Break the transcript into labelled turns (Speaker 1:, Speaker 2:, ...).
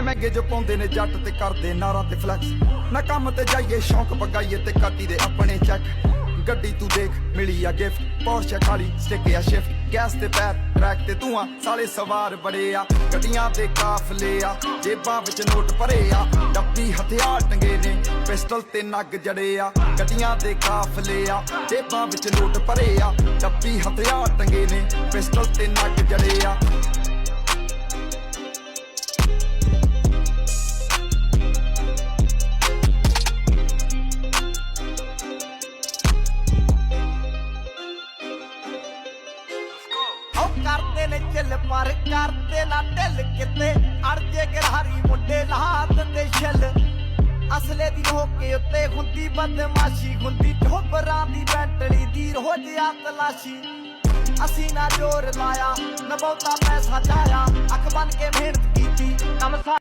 Speaker 1: महंगे जो पाउंदे ने जट ते करदे नारां ते फ्लैक्स ना काम ते जाइए शौक पगाइए ते काटी दे अपने चैक गड्डी तू देख मिली आ गिफ्ट पोर्शे खाली स्टिक या शिफ्ट गैस ते पैर ट्रैक ते धुआं साले सवार बड़े आ गड्डियां ते काफले आ जेबां विच नोट भरे आ डब्बी हथियार टंगे ने पिस्टल ते नग जड़े आ गड्डियां ते काफले आ जेबां विच नोट भरे आ डब्बी हथियार टंगे ने पिस्टल ते नग जड़े आ
Speaker 2: करते ने चिल पर करते ना ढिल किते अड़जे गिरहारी मुंडे ला दिंदे छिल असले दी होके उत्ते हुंदी बदमाशी हुंदी ठोबरां दी बैंटली दी रोज आ तलाशी असी ना जोर लाया न बहुता पैसा चाया अख बन के मेहनत कीती कम